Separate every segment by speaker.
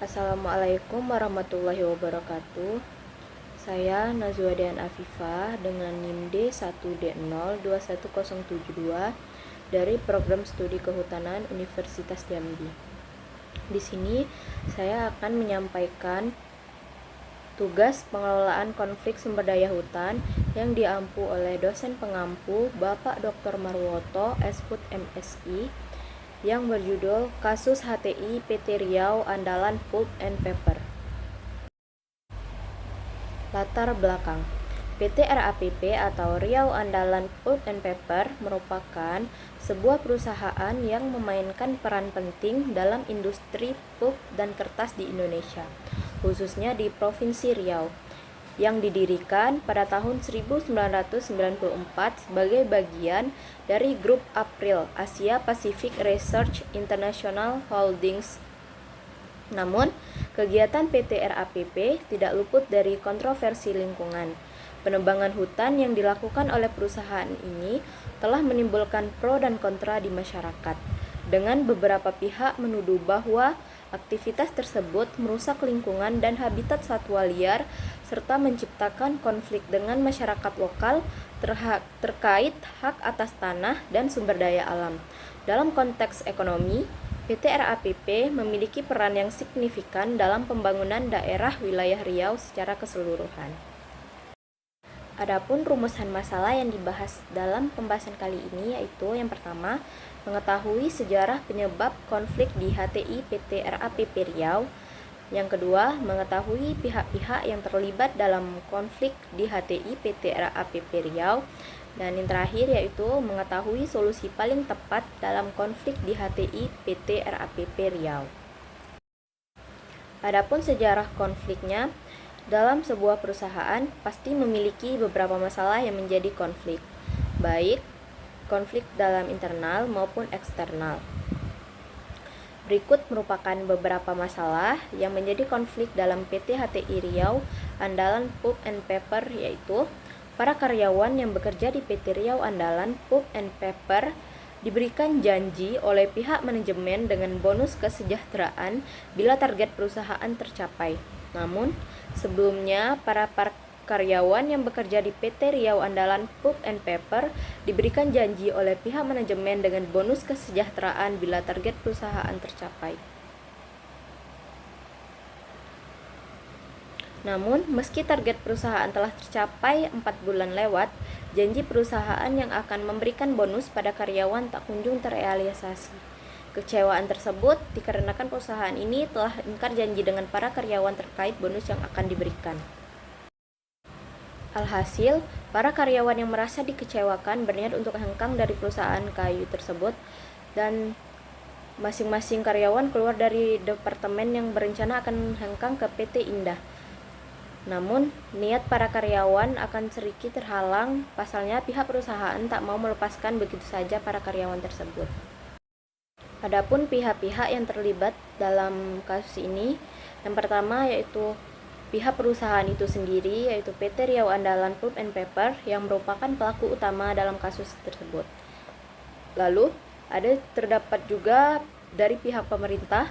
Speaker 1: Assalamualaikum warahmatullahi wabarakatuh. Saya Nazwa Dean Afifah dengan NIM D1D0 21072 dari Program Studi Kehutanan Universitas Jambi. Di sini saya akan menyampaikan tugas pengelolaan konflik sumber daya hutan yang diampu oleh dosen pengampu Bapak Dr. Marwoto, Shut MSI, yang berjudul Kasus HTI PT Riau Andalan Pulp and Paper. Latar belakang: PT RAPP atau Riau Andalan Pulp and Paper merupakan sebuah perusahaan yang memainkan peran penting dalam industri pulp dan kertas di Indonesia, khususnya di Provinsi Riau, yang didirikan pada tahun 1994 sebagai bagian dari Grup April Asia Pacific Research International Holdings. Namun, kegiatan PT RAPP tidak luput dari kontroversi lingkungan. Penebangan hutan yang dilakukan oleh perusahaan ini telah menimbulkan pro dan kontra di masyarakat, dengan beberapa pihak menuduh bahwa aktivitas tersebut merusak lingkungan dan habitat satwa liar serta menciptakan konflik dengan masyarakat lokal terkait hak atas tanah dan sumber daya alam. Dalam konteks ekonomi, PT RAPP memiliki peran yang signifikan dalam pembangunan daerah wilayah Riau secara keseluruhan. Adapun rumusan masalah yang dibahas dalam pembahasan kali ini yaitu yang pertama, mengetahui sejarah penyebab konflik di HTI PT RAPP Riau. Yang kedua, mengetahui pihak-pihak yang terlibat dalam konflik di HTI PT RAPP Riau. Dan yang terakhir yaitu mengetahui solusi paling tepat dalam konflik di HTI PT RAPP Riau. Adapun sejarah konfliknya, dalam sebuah perusahaan pasti memiliki beberapa masalah yang menjadi konflik, baik konflik dalam internal maupun eksternal. Berikut merupakan beberapa masalah yang menjadi konflik dalam PT HTI Riau Andalan Pulp and Paper, yaitu para karyawan yang bekerja di PT Riau Andalan Pulp and Paper diberikan janji oleh pihak manajemen dengan bonus kesejahteraan bila target perusahaan tercapai. Namun, sebelumnya para karyawan yang bekerja di PT Riau Andalan Pulp and Paper diberikan janji oleh pihak manajemen dengan bonus kesejahteraan bila target perusahaan tercapai. Namun, meski target perusahaan telah tercapai 4 bulan lewat, janji perusahaan yang akan memberikan bonus pada karyawan tak kunjung terrealisasi. Kecewaan tersebut dikarenakan perusahaan ini telah ingkar janji dengan para karyawan terkait bonus yang akan diberikan. Alhasil, para karyawan yang merasa dikecewakan berniat untuk hengkang dari perusahaan kayu tersebut dan masing-masing karyawan keluar dari departemen yang berencana akan hengkang ke PT Indah. Namun, niat para karyawan akan sedikit terhalang, pasalnya pihak perusahaan tak mau melepaskan begitu saja para karyawan tersebut. Adapun pihak-pihak yang terlibat dalam kasus ini, yang pertama yaitu pihak perusahaan itu sendiri, yaitu PT Riau Andalan Pulp and Paper yang merupakan pelaku utama dalam kasus tersebut. Lalu, terdapat juga dari pihak pemerintah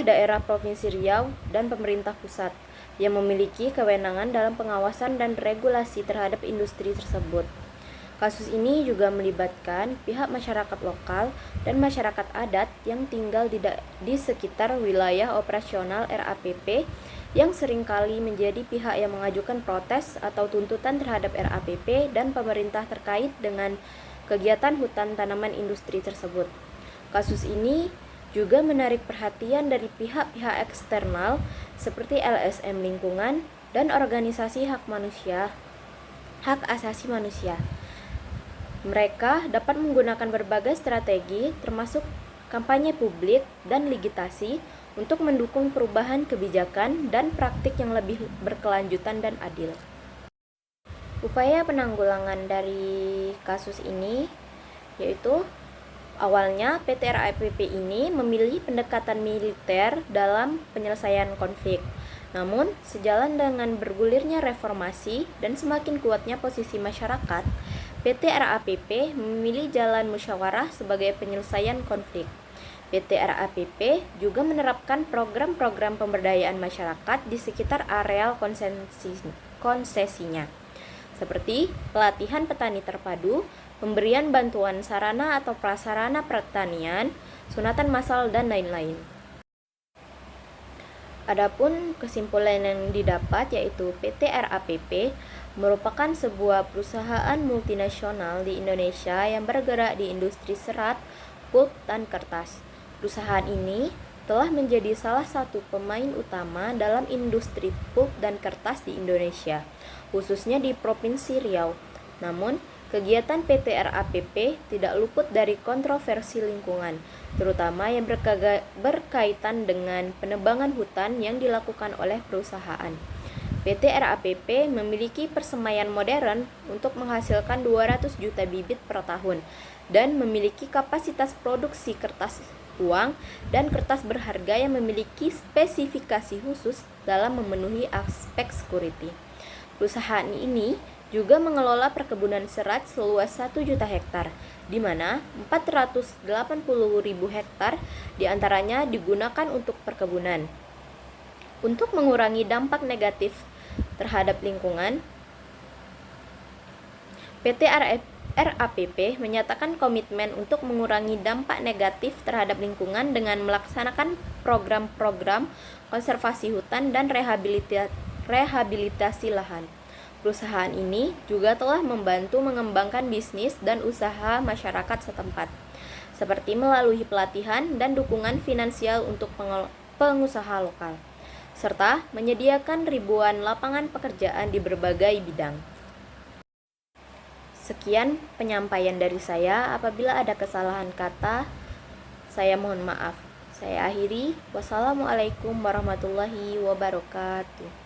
Speaker 1: daerah Provinsi Riau dan pemerintah pusat yang memiliki kewenangan dalam pengawasan dan regulasi terhadap industri tersebut. Kasus ini juga melibatkan pihak masyarakat lokal dan masyarakat adat yang tinggal di sekitar wilayah operasional RAPP yang seringkali menjadi pihak yang mengajukan protes atau tuntutan terhadap RAPP dan pemerintah terkait dengan kegiatan hutan tanaman industri tersebut. Kasus ini juga menarik perhatian dari pihak-pihak eksternal seperti LSM Lingkungan dan organisasi hak asasi manusia. Mereka dapat menggunakan berbagai strategi termasuk kampanye publik dan legitasi untuk mendukung perubahan kebijakan dan praktik yang lebih berkelanjutan dan adil. Upaya penanggulangan dari kasus ini yaitu awalnya PT RAPP ini memilih pendekatan militer dalam penyelesaian konflik. Namun, sejalan dengan bergulirnya reformasi dan semakin kuatnya posisi masyarakat, PT RAPP memilih jalan musyawarah sebagai penyelesaian konflik. PT RAPP juga menerapkan program-program pemberdayaan masyarakat di sekitar areal konsesinya, seperti pelatihan petani terpadu, pemberian bantuan sarana atau prasarana pertanian, sunatan massal, dan lain-lain. Adapun kesimpulan yang didapat yaitu PT RAPP merupakan sebuah perusahaan multinasional di Indonesia yang bergerak di industri serat, pulp, dan kertas. Perusahaan ini telah menjadi salah satu pemain utama dalam industri pulp dan kertas di Indonesia, khususnya di Provinsi Riau. Namun, kegiatan PT RAPP tidak luput dari kontroversi lingkungan, terutama yang berkaitan dengan penebangan hutan yang dilakukan oleh perusahaan. PT RAPP memiliki persemaian modern untuk menghasilkan 200 juta bibit per tahun dan memiliki kapasitas produksi kertas uang dan kertas berharga yang memiliki spesifikasi khusus dalam memenuhi aspek security. Perusahaan ini juga mengelola perkebunan serat seluas 1 juta hektar, di mana 480.000 hektar diantaranya digunakan untuk perkebunan. Untuk mengurangi dampak negatif terhadap lingkungan, PT RAPP menyatakan komitmen untuk mengurangi dampak negatif terhadap lingkungan dengan melaksanakan program-program konservasi hutan dan rehabilitasi lahan. Perusahaan ini juga telah membantu mengembangkan bisnis dan usaha masyarakat setempat, seperti melalui pelatihan dan dukungan finansial untuk pengusaha lokal, serta menyediakan ribuan lapangan pekerjaan di berbagai bidang. Sekian penyampaian dari saya. Apabila ada kesalahan kata, saya mohon maaf. Saya akhiri. Wassalamualaikum warahmatullahi wabarakatuh.